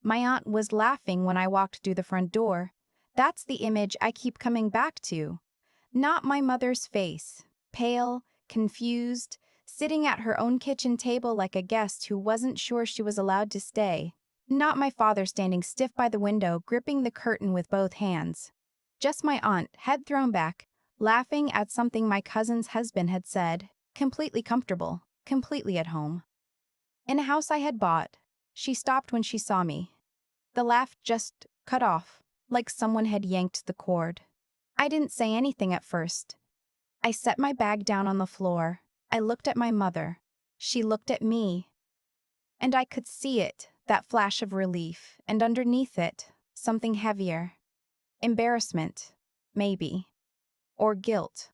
My aunt was laughing when I walked through the front door. That's the image I keep coming back to. Not my mother's face, pale, confused, sitting at her own kitchen table like a guest who wasn't sure she was allowed to stay. Not my father standing stiff by the window, gripping the curtain with both hands. Just my aunt, head thrown back, laughing at something my cousin's husband had said, completely comfortable, completely at home. In a house I had bought, she stopped when she saw me. The laugh just cut off, like someone had yanked the cord. I didn't say anything at first. I set my bag down on the floor. I looked at my mother. She looked at me. And I could see it, that flash of relief, and underneath it, something heavier. Embarrassment, maybe. Or guilt.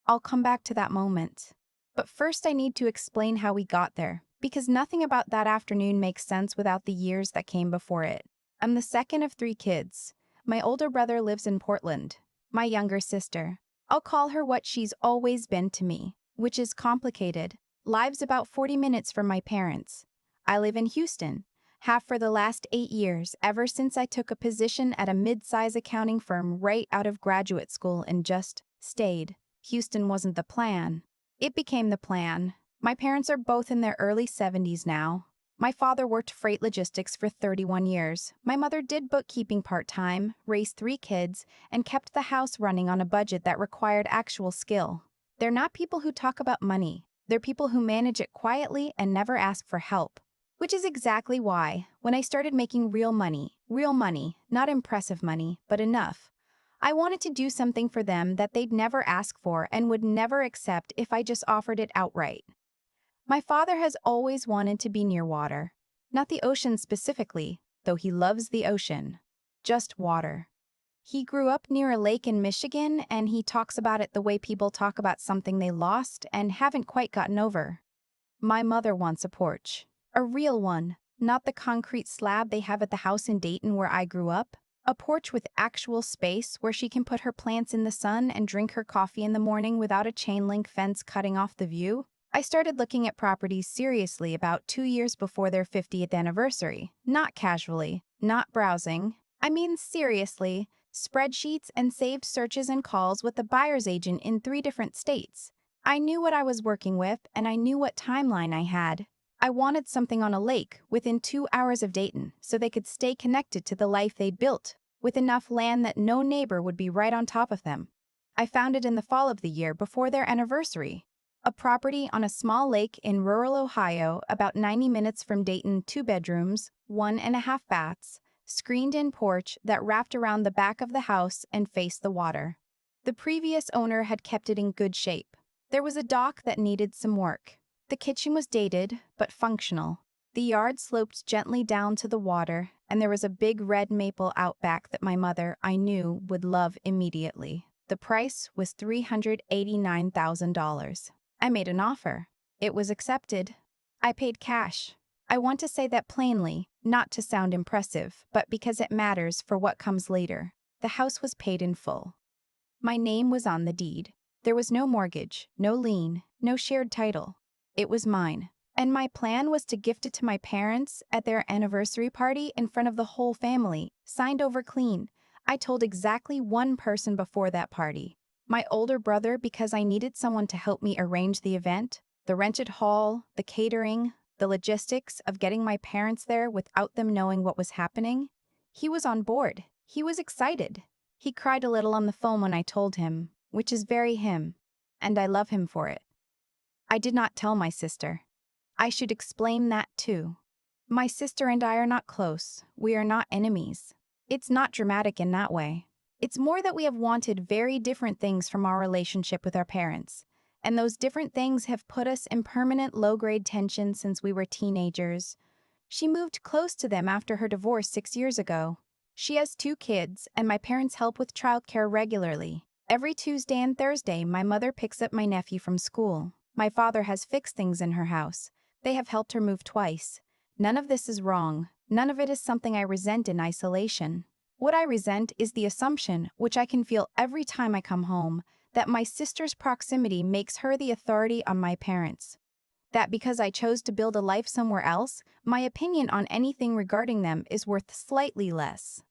I'll come back to that moment. But first I need to explain how we got there, because nothing about that afternoon makes sense without the years that came before it. I'm the second of 3 kids. My older brother lives in Portland. My younger sister. I'll call her what she's always been to me, which is complicated. Lives about 40 minutes from my parents. I live in Houston. Have for the last 8 years, ever since I took a position at a mid-size accounting firm right out of graduate school and just stayed. Houston wasn't the plan. It became the plan. My parents are both in their early 70s now. My father worked freight logistics for 31 years. My mother did bookkeeping part-time, raised 3 kids, and kept the house running on a budget that required actual skill. They're not people who talk about money. They're people who manage it quietly and never ask for help. Which is exactly why, when I started making real money, not impressive money, but enough, I wanted to do something for them that they'd never ask for and would never accept if I just offered it outright. My father has always wanted to be near water. Not the ocean specifically, though he loves the ocean. Just water. He grew up near a lake in Michigan, and he talks about it the way people talk about something they lost and haven't quite gotten over. My mother wants a porch. A real one, not the concrete slab they have at the house in Dayton where I grew up. A porch with actual space where she can put her plants in the sun and drink her coffee in the morning without a chain link fence cutting off the view. I started looking at properties seriously about 2 years before their 50th anniversary. Not casually, not browsing. I mean seriously, spreadsheets and saved searches and calls with the buyer's agent in 3 different states. I knew what I was working with, and I knew what timeline I had. I wanted something on a lake within 2 hours of Dayton so they could stay connected to the life they'd built, with enough land that no neighbor would be right on top of them. I found it in the fall of the year before their anniversary. A property on a small lake in rural Ohio, about 90 minutes from Dayton, 2 bedrooms, 1.5 baths, screened-in porch that wrapped around the back of the house and faced the water. The previous owner had kept it in good shape. There was a dock that needed some work. The kitchen was dated, but functional. The yard sloped gently down to the water, and there was a big red maple out back that my mother, I knew, would love immediately. The price was $389,000. I made an offer. It was accepted. I paid cash. I want to say that plainly, not to sound impressive, but because it matters for what comes later. The house was paid in full. My name was on the deed. There was no mortgage, no lien, no shared title. It was mine. And my plan was to gift it to my parents at their anniversary party in front of the whole family, signed over clean. I told exactly one person before that party. My older brother, because I needed someone to help me arrange the event, the rented hall, the catering, the logistics of getting my parents there without them knowing what was happening. He was on board. He was excited. He cried a little on the phone when I told him, which is very him, and I love him for it. I did not tell my sister. I should explain that too. My sister and I are not close. We are not enemies. It's not dramatic in that way. It's more that we have wanted very different things from our relationship with our parents, and those different things have put us in permanent low-grade tension since we were teenagers. She moved close to them after her divorce 6 years ago. She has 2 kids, and my parents help with childcare regularly. Every Tuesday and Thursday, my mother picks up my nephew from school. My father has fixed things in her house. They have helped her move twice. None of this is wrong. None of it is something I resent in isolation. What I resent is the assumption, which I can feel every time I come home, that my sister's proximity makes her the authority on my parents. That because I chose to build a life somewhere else, my opinion on anything regarding them is worth slightly less.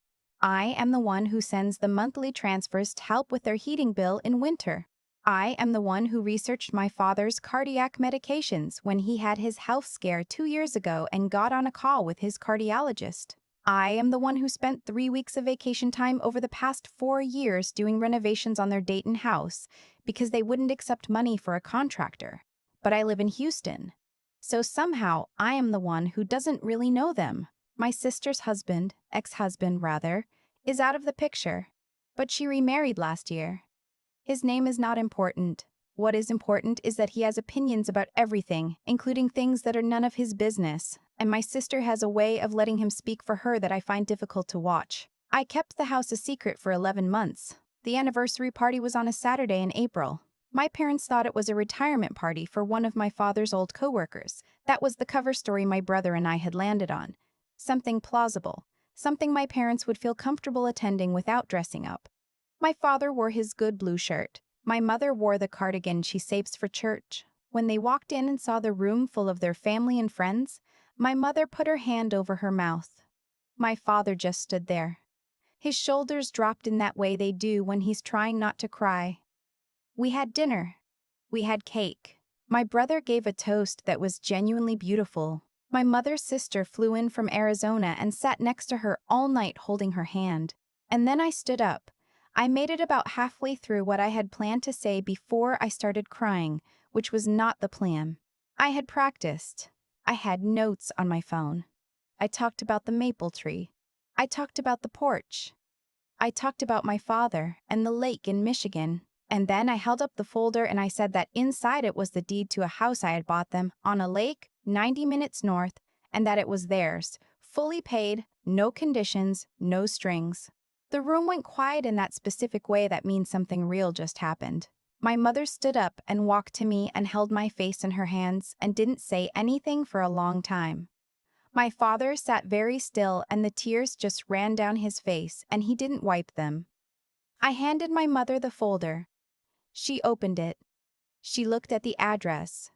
I am the one who sends the monthly transfers to help with their heating bill in winter. I am the one who researched my father's cardiac medications when he had his health scare 2 years ago and got on a call with his cardiologist. I am the one who spent 3 weeks of vacation time over the past 4 years doing renovations on their Dayton house because they wouldn't accept money for a contractor. But I live in Houston. So somehow I am the one who doesn't really know them. My sister's husband, ex-husband rather, is out of the picture, but she remarried last year. His name is not important. What is important is that he has opinions about everything, including things that are none of his business, and my sister has a way of letting him speak for her that I find difficult to watch. I kept the house a secret for 11 months. The anniversary party was on a Saturday in April. My parents thought it was a retirement party for one of my father's old coworkers. That was the cover story my brother and I had landed on. Something plausible. Something my parents would feel comfortable attending without dressing up. My father wore his good blue shirt. My mother wore the cardigan she saves for church. When they walked in and saw the room full of their family and friends, my mother put her hand over her mouth. My father just stood there. His shoulders dropped in that way they do when he's trying not to cry. We had dinner. We had cake. My brother gave a toast that was genuinely beautiful. My mother's sister flew in from Arizona and sat next to her all night holding her hand. And then I stood up. I made it about halfway through what I had planned to say before I started crying, which was not the plan. I had practiced. I had notes on my phone. I talked about the maple tree. I talked about the porch. I talked about my father and the lake in Michigan. And then I held up the folder and I said that inside it was the deed to a house I had bought them on a lake 90 minutes north, and that it was theirs, fully paid, no conditions, no strings. The room went quiet in that specific way that means something real just happened. My mother stood up and walked to me and held my face in her hands and didn't say anything for a long time. My father sat very still and the tears just ran down his face and he didn't wipe them. I handed my mother the folder. She opened it. She looked at the address.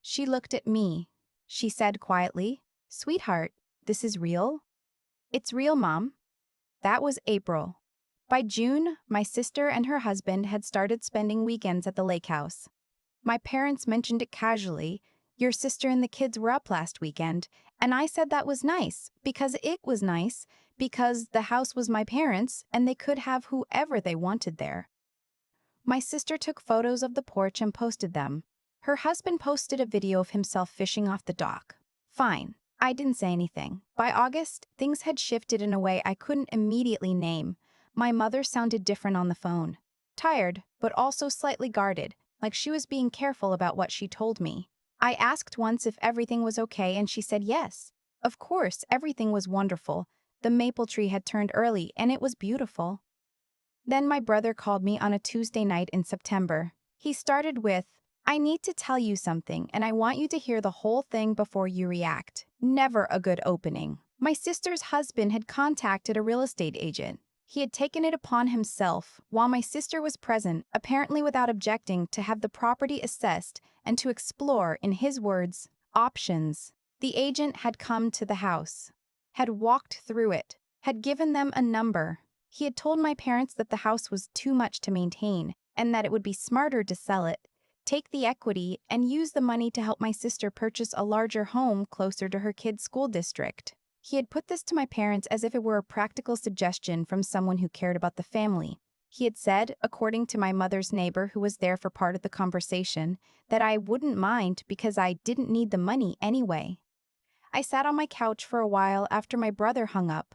She looked at me. She said quietly, "Sweetheart, this is real?" "It's real, Mom." That was April. By June, my sister and her husband had started spending weekends at the lake house. My parents mentioned it casually. "Your sister and the kids were up last weekend," and I said that was nice, because it was nice, because the house was my parents' and they could have whoever they wanted there. My sister took photos of the porch and posted them. Her husband posted a video of himself fishing off the dock. Fine. I didn't say anything. By August, things had shifted in a way I couldn't immediately name. My mother sounded different on the phone. Tired, but also slightly guarded, like she was being careful about what she told me. I asked once if everything was okay and she said yes. Of course, everything was wonderful. The maple tree had turned early and it was beautiful. Then my brother called me on a Tuesday night in September. He started with, "I need to tell you something, and I want you to hear the whole thing before you react." Never a good opening. My sister's husband had contacted a real estate agent. He had taken it upon himself, while my sister was present, apparently without objecting, to have the property assessed and to explore, in his words, options. The agent had come to the house, had walked through it, had given them a number. He had told my parents that the house was too much to maintain and that it would be smarter to sell it, take the equity, and use the money to help my sister purchase a larger home closer to her kids' school district. He had put this to my parents as if it were a practical suggestion from someone who cared about the family. He had said, according to my mother's neighbor who was there for part of the conversation, that I wouldn't mind because I didn't need the money anyway. I sat on my couch for a while after my brother hung up.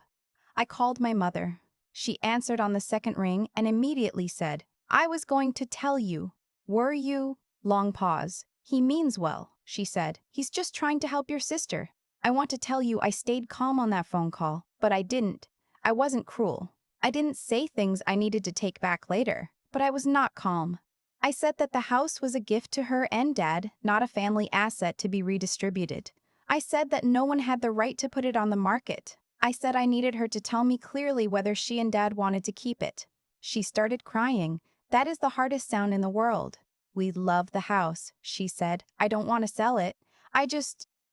I called my mother. She answered on the second ring and immediately said, "I was going to tell you." "Were you?" Long pause. "He means well," she said. "He's just trying to help your sister." I want to tell you I stayed calm on that phone call, but I didn't. I wasn't cruel. I didn't say things I needed to take back later, but I was not calm. I said that the house was a gift to her and Dad, not a family asset to be redistributed. I said that no one had the right to put it on the market. I said I needed her to tell me clearly whether she and Dad wanted to keep it. She started crying. That is the hardest sound in the world. "We love the house," she said. "I don't want to sell it.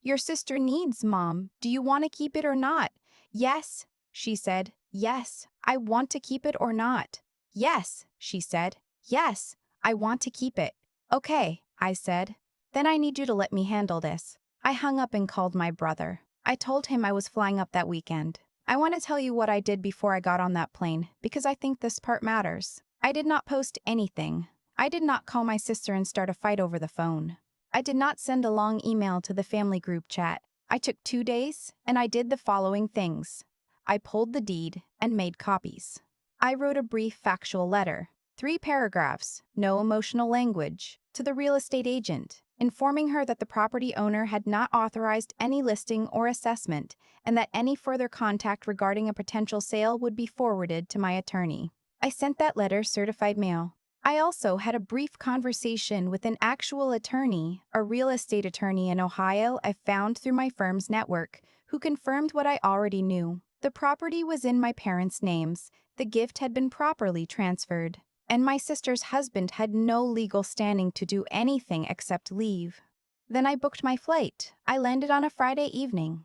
Your sister needs, Mom. Do you want to keep it or not? Yes, she said. Yes, I want to keep it or not. Yes, she said. Yes, I want to keep it. Okay, I said. Then I need you to let me handle this. I hung up and called my brother. I told him I was flying up that weekend. I want to tell you what I did before I got on that plane, because I think this part matters. I did not post anything. I did not call my sister and start a fight over the phone. I did not send a long email to the family group chat. I took 2 days, and I did the following things. I pulled the deed and made copies. I wrote a brief factual letter, 3 paragraphs, no emotional language, to the real estate agent, informing her that the property owner had not authorized any listing or assessment and that any further contact regarding a potential sale would be forwarded to my attorney. I sent that letter certified mail. I also had a brief conversation with an actual attorney, a real estate attorney in Ohio I found through my firm's network, who confirmed what I already knew. The property was in my parents' names, the gift had been properly transferred, and my sister's husband had no legal standing to do anything except leave. Then I booked my flight. I landed on a Friday evening.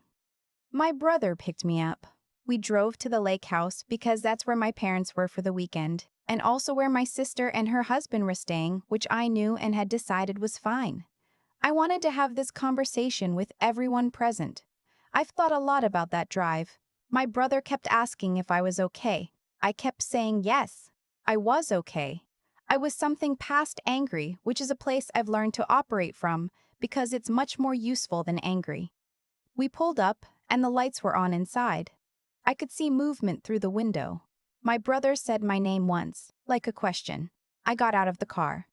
My brother picked me up. We drove to the lake house because that's where my parents were for the weekend, and also where my sister and her husband were staying, which I knew and had decided was fine. I wanted to have this conversation with everyone present. I've thought a lot about that drive. My brother kept asking if I was okay. I kept saying yes. I was okay. I was something past angry, which is a place I've learned to operate from because it's much more useful than angry. We pulled up, and the lights were on inside. I could see movement through the window. My brother said my name once, like a question. I got out of the car.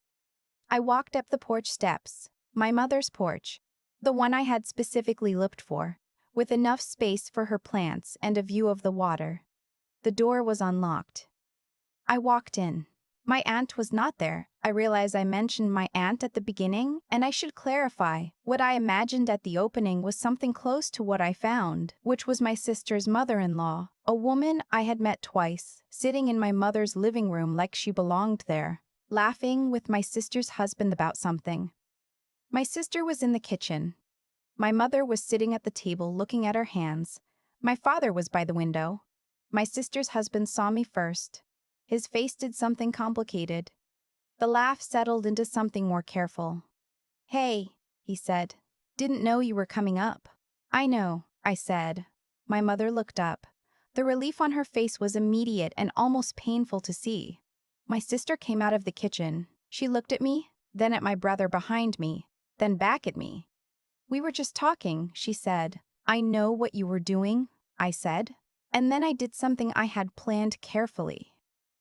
I walked up the porch steps, my mother's porch, the one I had specifically looked for, with enough space for her plants and a view of the water. The door was unlocked. I walked in. My aunt was not there. I realize I mentioned my aunt at the beginning, and I should clarify. What I imagined at the opening was something close to what I found, which was my sister's mother-in-law, a woman I had met twice, sitting in my mother's living room like she belonged there, laughing with my sister's husband about something. My sister was in the kitchen. My mother was sitting at the table looking at her hands. My father was by the window. My sister's husband saw me first. His face did something complicated. The laugh settled into something more careful. "Hey," he said. "Didn't know you were coming up." "I know," I said. My mother looked up. The relief on her face was immediate and almost painful to see. My sister came out of the kitchen. She looked at me, then at my brother behind me, then back at me. "We were just talking," she said. "I know what you were doing," I said. And then I did something I had planned carefully.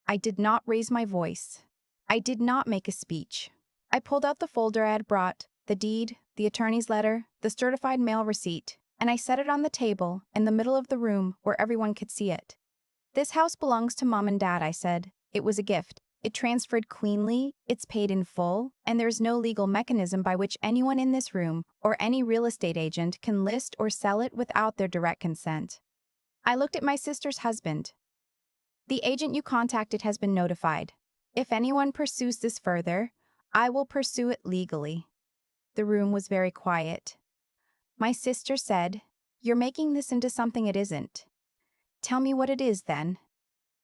I did not raise my voice. I did not make a speech. I pulled out the folder I had brought, the deed, the attorney's letter, the certified mail receipt, and I set it on the table in the middle of the room where everyone could see it. "This house belongs to Mom and Dad," I said. "It was a gift. It transferred cleanly, it's paid in full, and there's no legal mechanism by which anyone in this room or any real estate agent can list or sell it without their direct consent." I looked at my sister's husband. "The agent you contacted has been notified. If anyone pursues this further, I will pursue it legally." The room was very quiet. My sister said, "You're making this into something it isn't." "Tell me what it is, then."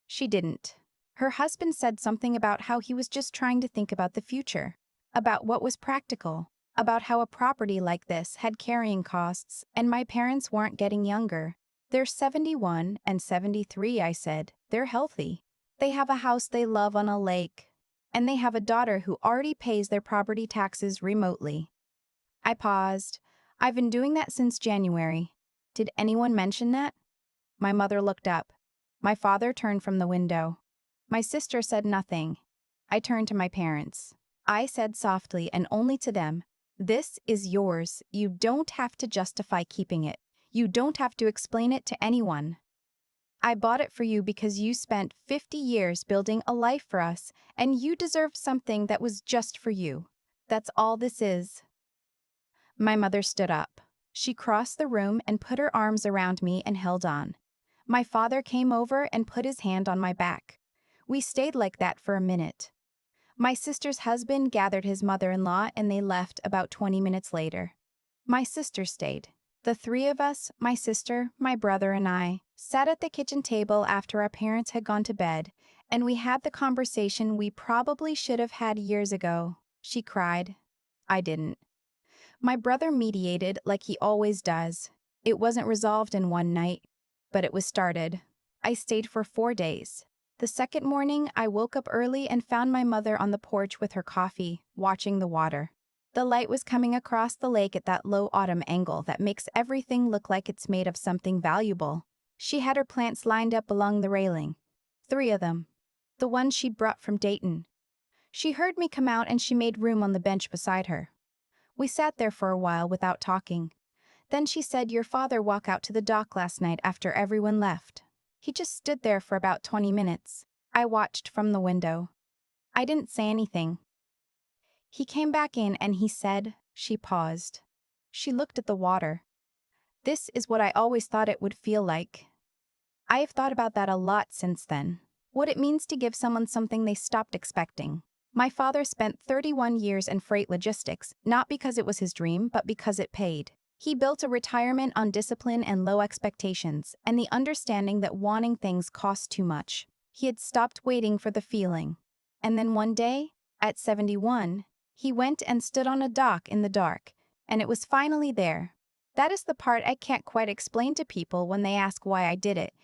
She didn't. Her husband said something about how he was just trying to think about the future, about what was practical, about how a property like this had carrying costs, and my parents weren't getting younger. "They're 71 and 73, I said. "They're healthy. They have a house they love on a lake. And they have a daughter who already pays their property taxes remotely." I paused. "I've been doing that since January. Did anyone mention that?" My mother looked up. My father turned from the window. My sister said nothing. I turned to my parents. I said softly and only to them, "This is yours. You don't have to justify keeping it. You don't have to explain it to anyone. I bought it for you because you spent 50 years building a life for us, and you deserve something that was just for you. That's all this is." My mother stood up. She crossed the room and put her arms around me and held on. My father came over and put his hand on my back. We stayed like that for a minute. My sister's husband gathered his mother-in-law and they left about 20 minutes later. My sister stayed. The three of us, my sister, my brother, and I, sat at the kitchen table after our parents had gone to bed, and we had the conversation we probably should have had years ago. She cried. I didn't. My brother mediated like he always does. It wasn't resolved in one night, but it was started. I stayed for 4 days. The second morning, I woke up early and found my mother on the porch with her coffee, watching the water. The light was coming across the lake at that low autumn angle that makes everything look like it's made of something valuable. She had her plants lined up along the railing. 3 of them. The ones she'd brought from Dayton. She heard me come out and she made room on the bench beside her. We sat there for a while without talking. Then she said your father walked out to the dock last night after everyone left. He just stood there for about 20 minutes. I watched from the window. I didn't say anything. He came back in and he said, she paused. She looked at the water. This is what I always thought it would feel like. I have thought about that a lot since then. What it means to give someone something they stopped expecting. My father spent 31 years in freight logistics, not because it was his dream, but because it paid. He built a retirement on discipline and low expectations, and the understanding that wanting things costs too much. He had stopped waiting for the feeling. And then one day, at 71, he went and stood on a dock in the dark, and it was finally there. That is the part I can't quite explain to people when they ask why I did it.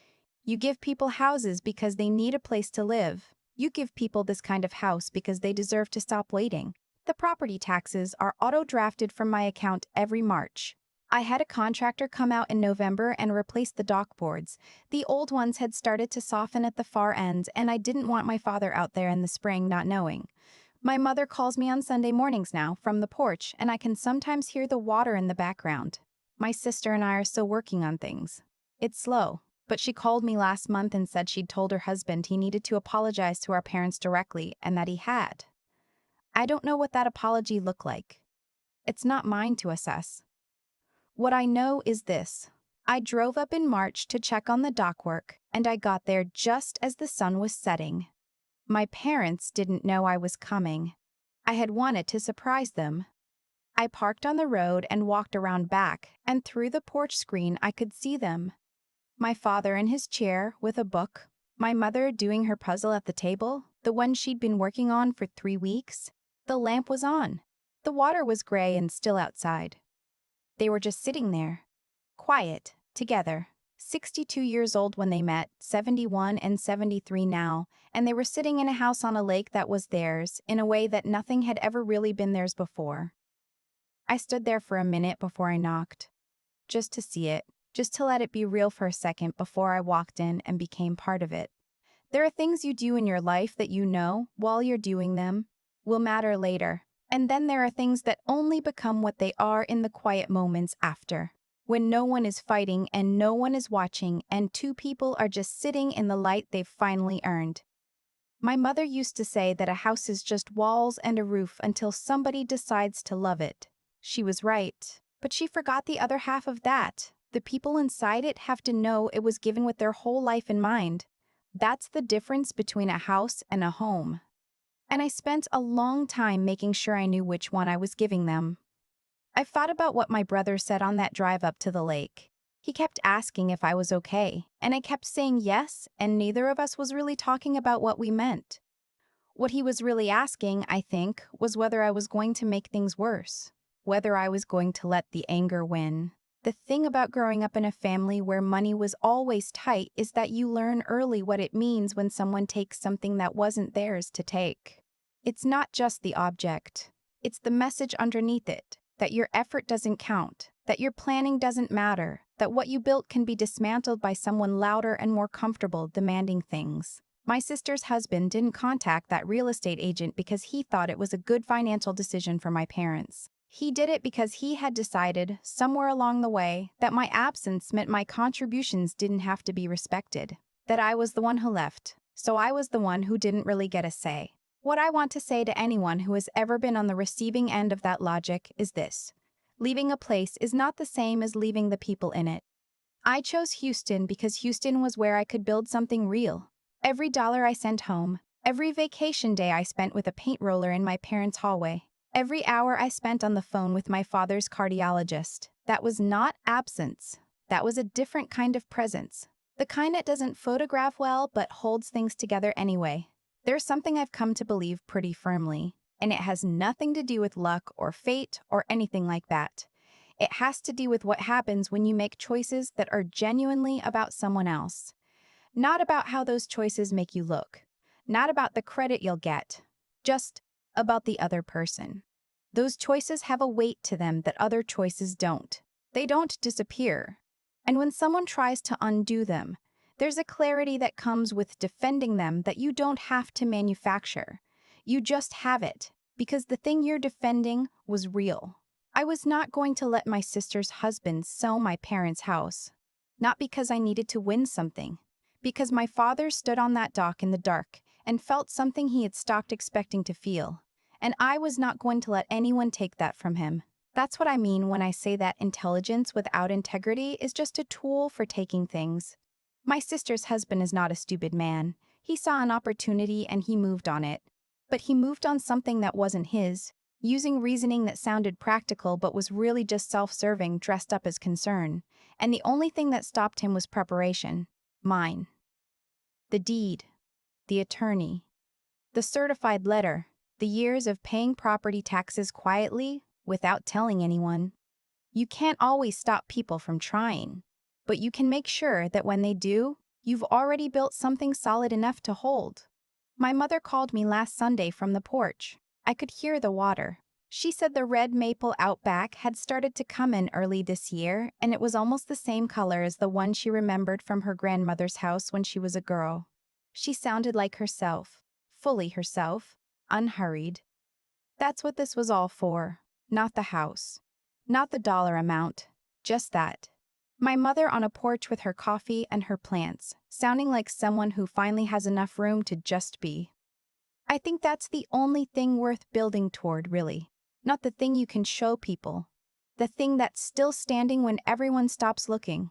You give people houses because they need a place to live. You give people this kind of house because they deserve to stop waiting. The property taxes are auto-drafted from my account every March. I had a contractor come out in November and replace the dock boards. The old ones had started to soften at the far ends, and I didn't want my father out there in the spring not knowing. My mother calls me on Sunday mornings now from the porch, and I can sometimes hear the water in the background. My sister and I are still working on things. It's slow, but she called me last month and said she'd told her husband he needed to apologize to our parents directly and that he had. I don't know what that apology looked like. It's not mine to assess. What I know is this. I drove up in March to check on the dock work, and I got there just as the sun was setting. My parents didn't know I was coming. I had wanted to surprise them. I parked on the road and walked around back, and through the porch screen I could see them. My father in his chair with a book, my mother doing her puzzle at the table, the one she'd been working on for 3 weeks. The lamp was on. The water was gray and still outside. They were just sitting there, quiet, together. 62 years old when they met, 71 and 73 now, and they were sitting in a house on a lake that was theirs in a way that nothing had ever really been theirs before. I stood there for a minute before I knocked, just to see it, just to let it be real for a second before I walked in and became part of it. There are things you do in your life that you know, while you're doing them, will matter later. And then there are things that only become what they are in the quiet moments after, when no one is fighting and no one is watching and 2 people are just sitting in the light they've finally earned. My mother used to say that a house is just walls and a roof until somebody decides to love it. She was right, but she forgot the other half of that. The people inside it have to know it was given with their whole life in mind. That's the difference between a house and a home. And I spent a long time making sure I knew which one I was giving them. I've thought about what my brother said on that drive up to the lake. He kept asking if I was okay, and I kept saying yes, and neither of us was really talking about what we meant. What he was really asking, I think, was whether I was going to make things worse, whether I was going to let the anger win. The thing about growing up in a family where money was always tight is that you learn early what it means when someone takes something that wasn't theirs to take. It's not just the object. It's the message underneath it, that your effort doesn't count, that your planning doesn't matter, that what you built can be dismantled by someone louder and more comfortable demanding things. My sister's husband didn't contact that real estate agent because he thought it was a good financial decision for my parents. He did it because he had decided, somewhere along the way, that my absence meant my contributions didn't have to be respected, that I was the one who left, so I was the one who didn't really get a say. What I want to say to anyone who has ever been on the receiving end of that logic is this: leaving a place is not the same as leaving the people in it. I chose Houston because Houston was where I could build something real. Every dollar I sent home, every vacation day I spent with a paint roller in my parents' hallway, Every hour I spent on the phone with my father's cardiologist, that was not absence. That was a different kind of presence. The kind that doesn't photograph well but holds things together anyway. There's something I've come to believe pretty firmly, and it has nothing to do with luck or fate or anything like that. It has to do with what happens when you make choices that are genuinely about someone else. Not about how those choices make you look. Not about the credit you'll get. Just about the other person. Those choices have a weight to them that other choices don't. They don't disappear. And when someone tries to undo them, there's a clarity that comes with defending them that you don't have to manufacture. You just have it, because the thing you're defending was real. I was not going to let my sister's husband sell my parents' house. Not because I needed to win something. Because my father stood on that dock in the dark and felt something he had stopped expecting to feel. And I was not going to let anyone take that from him. That's what I mean when I say that intelligence without integrity is just a tool for taking things. My sister's husband is not a stupid man. He saw an opportunity and he moved on it. But he moved on something that wasn't his, using reasoning that sounded practical but was really just self-serving dressed up as concern. And the only thing that stopped him was preparation. Mine. The deed. The attorney. The certified letter. The years of paying property taxes quietly, without telling anyone. You can't always stop people from trying, but you can make sure that when they do, you've already built something solid enough to hold. My mother called me last Sunday from the porch. I could hear the water. She said the red maple out back had started to come in early this year, and it was almost the same color as the one she remembered from her grandmother's house when she was a girl. She sounded like herself, fully herself, unhurried. That's what this was all for. Not the house. Not the dollar amount. Just that. My mother on a porch with her coffee and her plants, sounding like someone who finally has enough room to just be. I think that's the only thing worth building toward, really. Not the thing you can show people. The thing that's still standing when everyone stops looking.